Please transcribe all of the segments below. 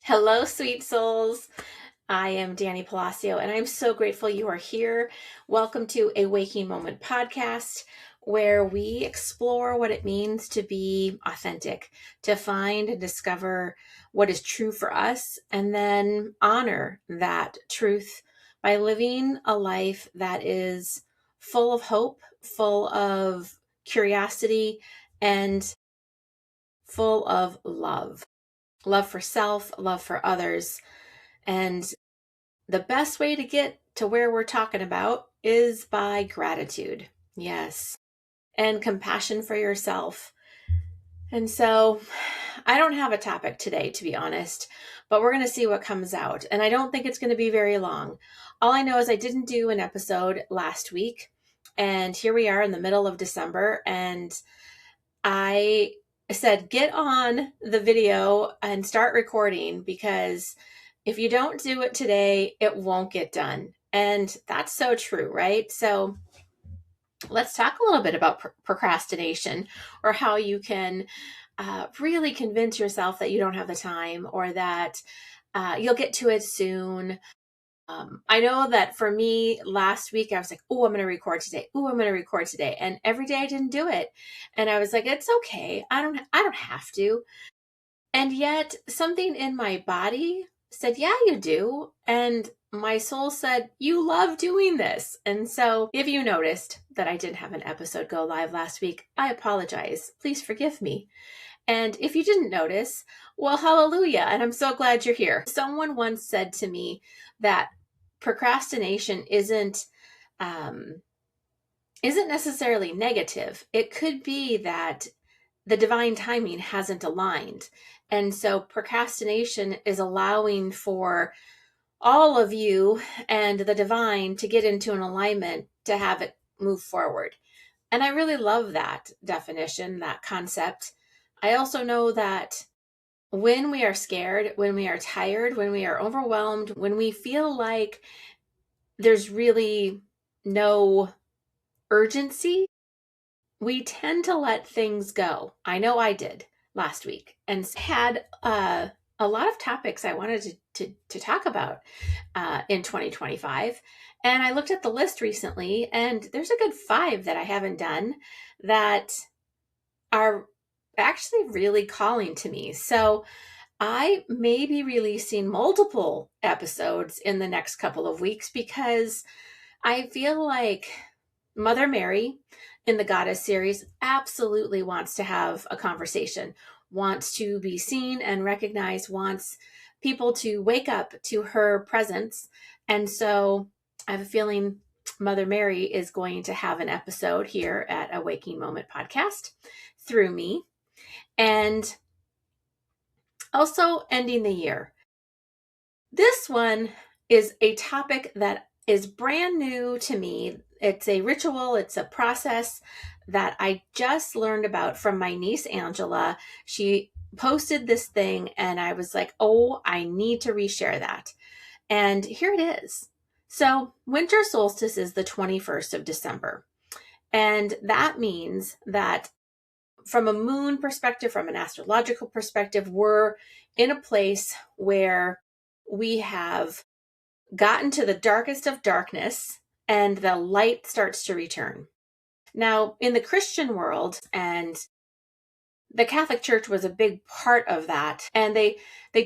Hello, sweet souls. I am Dani Palacio, and I'm so grateful you are here. Welcome to a Waking Moment podcast, where we explore what it means to be authentic, to find and discover what is true for us, and then honor that truth by living a life that is full of hope, full of curiosity, and full of love. Love for self, love for others. And the best way to get to where we're talking about is by gratitude. Yes. And compassion for yourself. And so I don't have a topic today, to be honest, but we're going to see what comes out. And I don't think it's going to be very long. All I know is I didn't do an episode last week. And here we are in the middle of December. And I said, get on the video and start recording, because if you don't do it today, it won't get done. And that's so true, right? So let's talk a little bit about procrastination, or how you can really convince yourself that you don't have the time, or that you'll get to it soon. I know that for me last week, I was like, oh, I'm going to record today. Oh, I'm going to record today. And every day I didn't do it. And I was like, it's okay. I don't have to. And yet something in my body said, yeah, you do. And my soul said, you love doing this. And so if you noticed that I didn't have an episode go live last week, I apologize. Please forgive me. And if you didn't notice, well, hallelujah. And I'm so glad you're here. Someone once said to me that procrastination isn't necessarily negative. It could be that the divine timing hasn't aligned. And so procrastination is allowing for all of you and the divine to get into an alignment to have it move forward. And I really love that definition, that concept. I also know that when we are scared, when we are tired, when we are overwhelmed, when we feel like there's really no urgency, we tend to let things go. I know I did last week, and had a lot of topics I wanted to talk about in 2025. And I looked at the list recently, and there's a good 5 that I haven't done that are actually really calling to me. So I may be releasing multiple episodes in the next couple of weeks, because I feel like Mother Mary in the Goddess series absolutely wants to have a conversation, wants to be seen and recognized, wants people to wake up to her presence. And so I have a feeling Mother Mary is going to have an episode here at a Waking Moment podcast through me. And also ending the year. This one is a topic that is brand new to me. It's a ritual, it's a process that I just learned about from my niece, Angela. She posted this thing, and I was like, oh, I need to reshare that. And here it is. So winter solstice is the 21st of December. And that means that from a moon perspective, from an astrological perspective, we're in a place where we have gotten to the darkest of darkness, and the light starts to return. Now, in the Christian world, and the Catholic Church was a big part of that, and they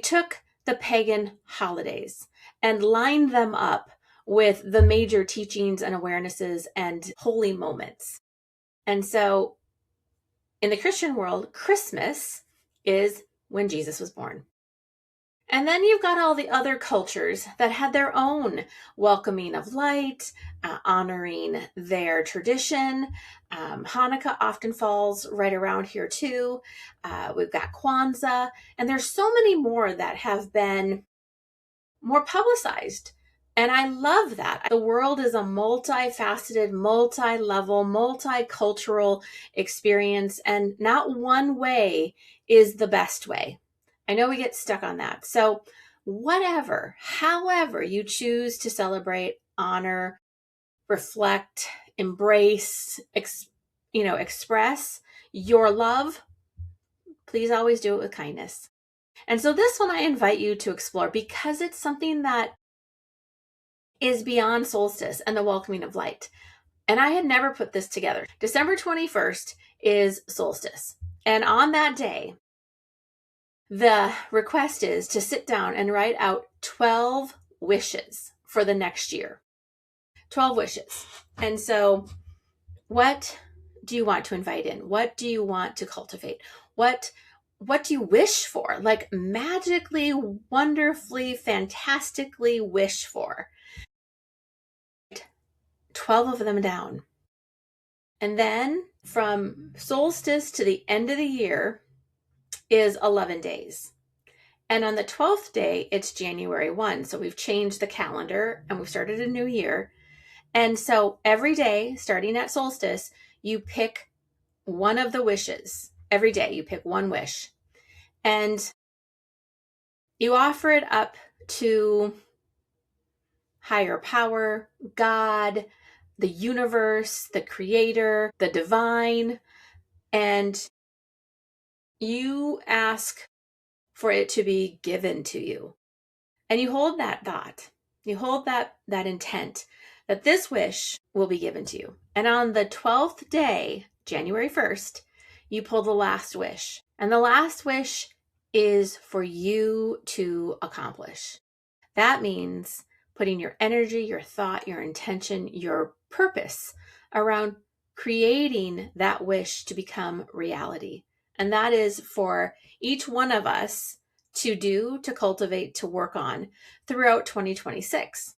took the pagan holidays and lined them up with the major teachings and awarenesses and holy moments. And so in the Christian world, Christmas is when Jesus was born. And then you've got all the other cultures that had their own welcoming of light, honoring their tradition. Hanukkah often falls right around here too. We've got Kwanzaa, and there's so many more that have been more publicized. And I love that. The world is a multifaceted, multi-level, multicultural experience, and not one way is the best way. I know we get stuck on that. So however you choose to celebrate, honor, reflect, embrace, express your love, please always do it with kindness. And so this one I invite you to explore because it's something that is beyond solstice and the welcoming of light. And I had never put this together. December 21st is solstice. And on that day, the request is to sit down and write out 12 wishes for the next year. 12 wishes. And so what do you want to invite in? What do you want to cultivate? What do you wish for? Like magically, wonderfully, fantastically wish for. 12 of them down. And then from solstice to the end of the year is 11 days. And on the 12th day, it's January 1. So we've changed the calendar and we've started a new year. And so every day, starting at solstice, you pick one of the wishes. Every day you pick one wish. And you offer it up to higher power, God, the universe, the creator, the divine, and you ask for it to be given to you. And you hold that thought. You hold that intent that this wish will be given to you. And on the 12th day, January 1st, you pull the last wish. And the last wish is for you to accomplish. That means putting your energy, your thought, your intention, your purpose around creating that wish to become reality. And that is for each one of us to do, to cultivate, to work on throughout 2026.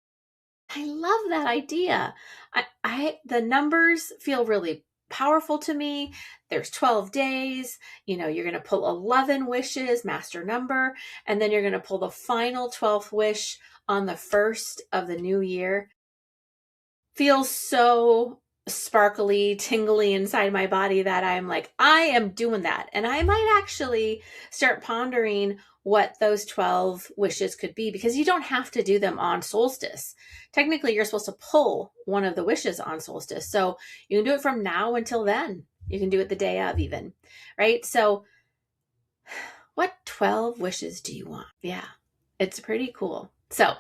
I love that idea. The numbers feel really powerful to me. There's 12 days, you're going to pull 11 wishes, master number, and then you're going to pull the final 12th wish on the first of the new year. Feels so sparkly, tingly inside my body that I'm like, I am doing that. And I might actually start pondering what those 12 wishes could be, because you don't have to do them on solstice. Technically, you're supposed to pull one of the wishes on solstice. So you can do it from now until then. You can do it the day of even, right? So what 12 wishes do you want? Yeah, it's pretty cool. So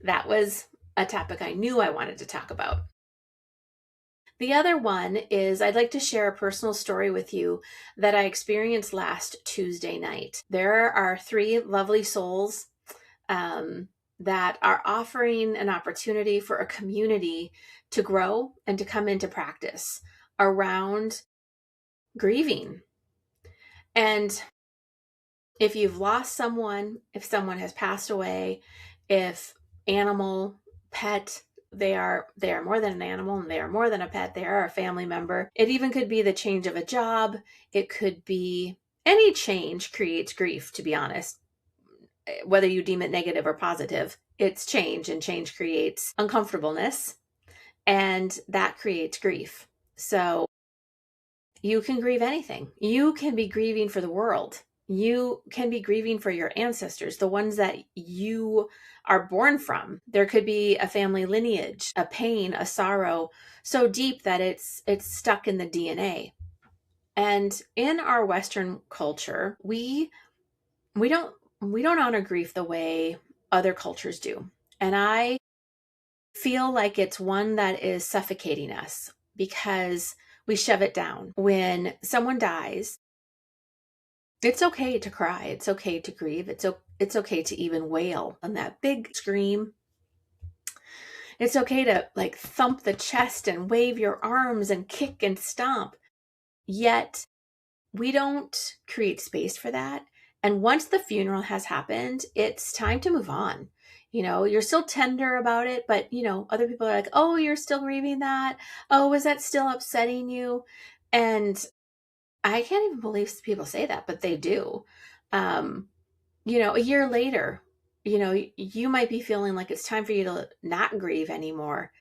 that was a topic I knew I wanted to talk about. The other one is I'd like to share a personal story with you that I experienced last Tuesday night. There are 3 lovely souls that are offering an opportunity for a community to grow and to come into practice around grieving. And if you've lost someone, if someone has passed away, if animal, pet, they are more than an animal and they are more than a pet. They are a family member. It even could be the change of a job. It could be any change creates grief, to be honest. Whether you deem it negative or positive, it's change, and change creates uncomfortableness, and that creates grief. So you can grieve anything. You can be grieving for the world. You can be grieving for your ancestors, the ones that you are born from. There could be a family lineage, a pain, a sorrow so deep that it's stuck in the DNA. And in our Western culture, we don't honor grief the way other cultures do. And I feel like it's one that is suffocating us because we shove it down. When someone dies, it's okay to cry. It's okay to grieve. It's okay to even wail on that big scream. It's okay to like thump the chest and wave your arms and kick and stomp. Yet we don't create space for that. And once the funeral has happened, it's time to move on. You're still tender about it, but other people are like, oh, you're still grieving that. Oh, is that still upsetting you? And I can't even believe people say that, but they do. A year later, you might be feeling like it's time for you to not grieve anymore.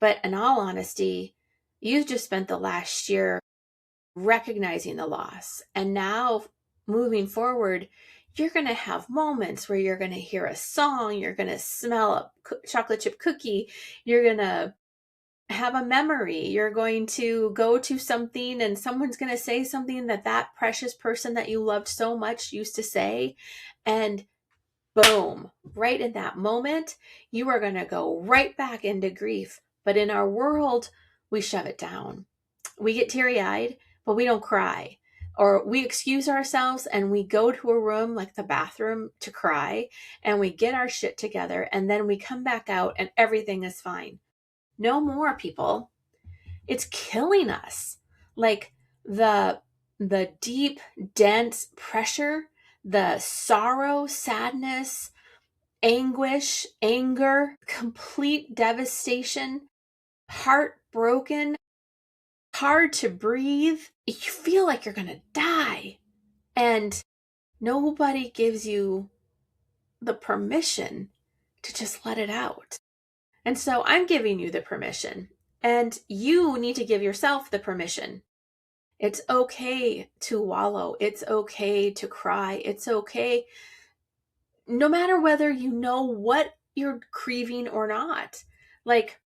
But in all honesty, you've just spent the last year recognizing the loss. And now moving forward, you're going to have moments where you're going to hear a song, you're going to smell a chocolate chip cookie, you're going to have a memory. You're going to go to something and someone's going to say something that that precious person that you loved so much used to say. And boom, right in that moment, you are going to go right back into grief. But in our world, we shove it down. We get teary-eyed, but we don't cry. Or we excuse ourselves and we go to a room like the bathroom to cry, and we get our shit together, and then we come back out and everything is fine. No more, people. It's killing us. Like the deep, dense pressure, the sorrow, sadness, anguish, anger, complete devastation, heartbroken, hard to breathe. You feel like you're going to die. And nobody gives you the permission to just let it out. And so I'm giving you the permission. And you need to give yourself the permission. It's okay to wallow. It's okay to cry. It's okay, no matter whether you know what you're grieving or not. Like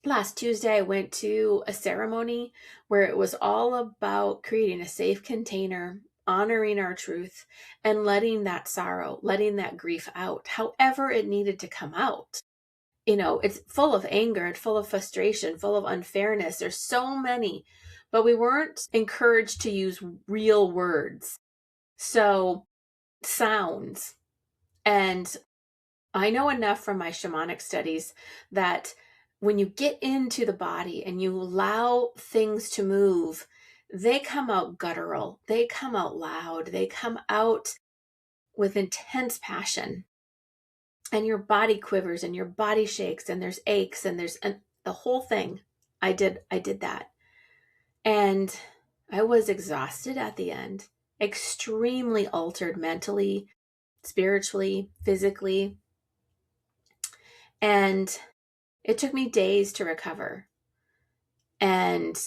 last Tuesday, I went to a ceremony where it was all about creating a safe container, honoring our truth, and letting that sorrow, letting that grief out, however it needed to come out. You know, it's full of anger and full of frustration, full of unfairness. There's so many, but we weren't encouraged to use real words. So sounds. And I know enough from my shamanic studies that when you get into the body and you allow things to move, they come out guttural, they come out loud, they come out with intense passion. And your body quivers and your body shakes and there's aches and there's the whole thing. I did that. And I was exhausted at the end, extremely altered mentally, spiritually, physically. And it took me days to recover. And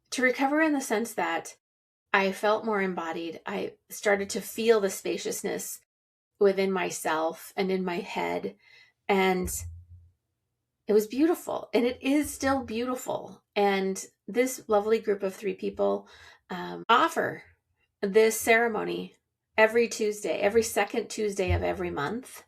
to recover in the sense that I felt more embodied. I started to feel the spaciousness within myself and in my head. And it was beautiful. And it is still beautiful. And this lovely group of 3 people offer this ceremony every Tuesday, every second Tuesday of every month.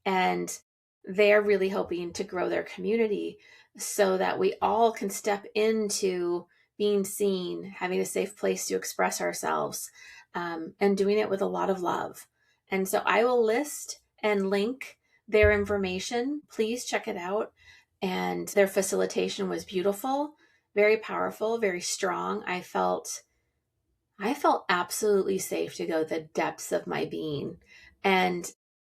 And they're really hoping to grow their community so that we all can step into being seen, having a safe place to express ourselves, and doing it with a lot of love. And so I will list and link their information. Please check it out. And their facilitation was beautiful, very powerful, very strong. I felt absolutely safe to go the depths of my being. And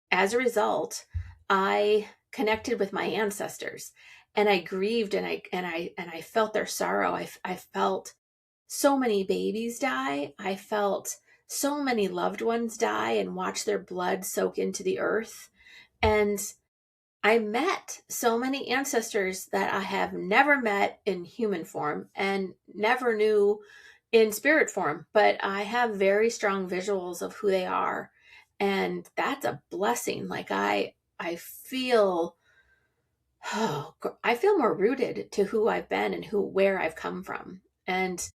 as a result, I connected with my ancestors and I grieved and I felt their sorrow. I felt so many babies die. I felt so many loved ones die and watch their blood soak into the earth. And I met so many ancestors that I have never met in human form and never knew in spirit form, but I have very strong visuals of who they are. And that's a blessing. Like I feel, I feel more rooted to who I've been and where I've come from. And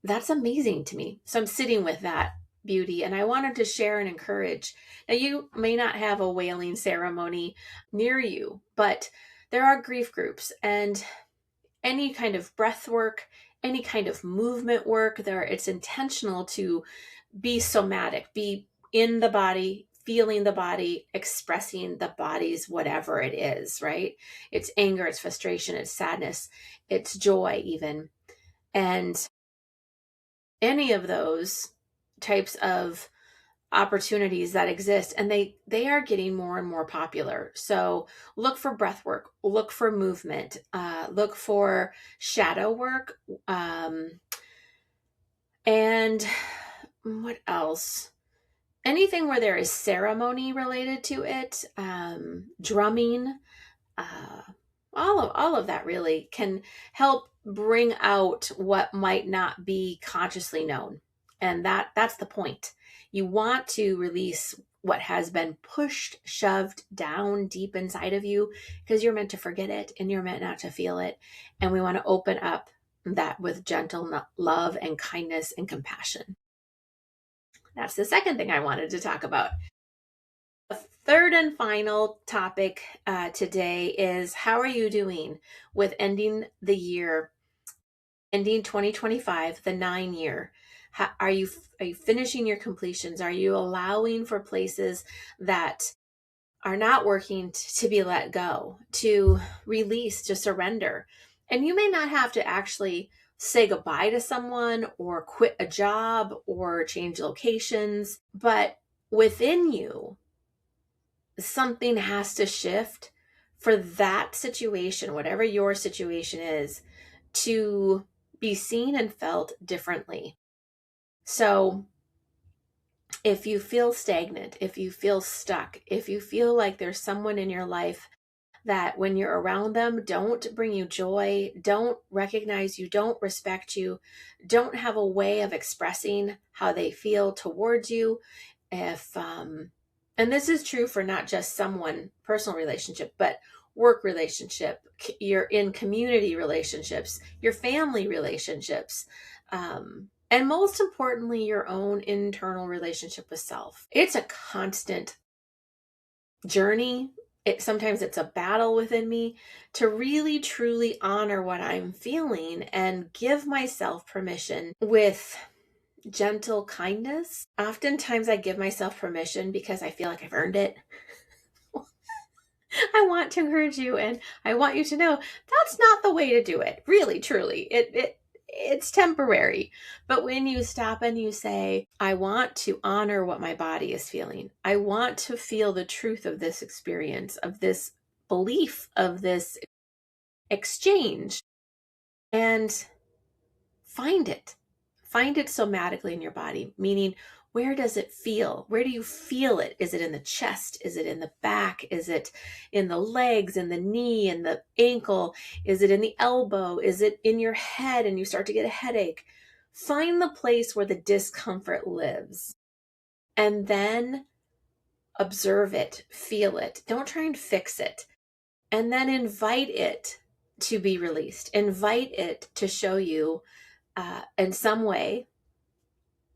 that's amazing to me. So I'm sitting with that beauty and I wanted to share and encourage. Now you may not have a wailing ceremony near you, but there are grief groups and any kind of breath work, any kind of movement work there, it's intentional to be somatic, be in the body, feeling the body, expressing the body's whatever it is, right? It's anger, it's frustration, it's sadness, it's joy even. And any of those types of opportunities that exist, and they are getting more and more popular. So look for breath work, look for movement, look for shadow work, and what else? Anything where there is ceremony related to it, drumming, all of that really can help bring out what might not be consciously known. And that's the point. You want to release what has been pushed, shoved down deep inside of you, because you're meant to forget it and you're meant not to feel it. And we want to open up that with gentle love and kindness and compassion. That's the second thing I wanted to talk about. The third and final topic today is, how are you doing with ending the year, ending 2025, the 9-year? Are you finishing your completions? Are you allowing for places that are not working to be let go, to release, to surrender? And you may not have to actually say goodbye to someone or quit a job or change locations, but within you, something has to shift for that situation, whatever your situation is, to be seen and felt differently. So if you feel stagnant, if you feel stuck, if you feel like there's someone in your life that when you're around them don't bring you joy, don't recognize you, don't respect you, don't have a way of expressing how they feel towards you, if and this is true for not just someone personal relationship, but work relationship, you're in community relationships, your family relationships, and most importantly, your own internal relationship with self. It's a constant journey. Sometimes it's a battle within me to really truly honor what I'm feeling and give myself permission with gentle kindness. Oftentimes I give myself permission because I feel like I've earned it. I want to encourage you, and I want you to know that's not the way to do it. Really, truly. It's temporary. But when you stop and you say, I want to honor what my body is feeling. I want to feel the truth of this experience, of this belief, of this exchange, and find it. Find it somatically in your body, meaning, where does it feel? Where do you feel it? Is it in the chest? Is it in the back? Is it in the legs, in the knee, in the ankle? Is it in the elbow? Is it in your head and you start to get a headache? Find the place where the discomfort lives and then observe it, feel it. Don't try and fix it. And then invite it to be released. Invite it to show you in some way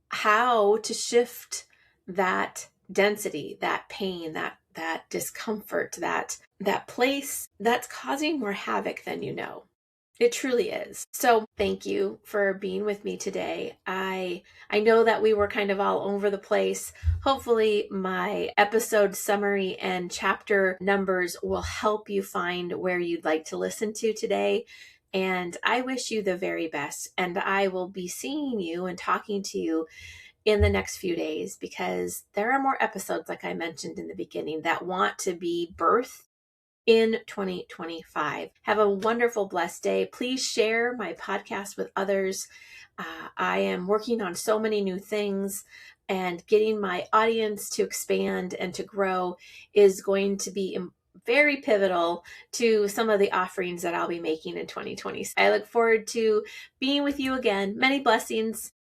how to shift that density, that pain, that discomfort, that place that's causing more havoc than you know. It truly is. So thank you for being with me today. I know that we were kind of all over the place. Hopefully my episode summary and chapter numbers will help you find where you'd like to listen to today. And I wish you the very best. And I will be seeing you and talking to you in the next few days, because there are more episodes, like I mentioned in the beginning, that want to be birthed in 2025. Have a wonderful, blessed day. Please share my podcast with others. I am working on so many new things, and getting my audience to expand and to grow is going to be very pivotal to some of the offerings that I'll be making in 2020. I look forward to being with you again. Many blessings.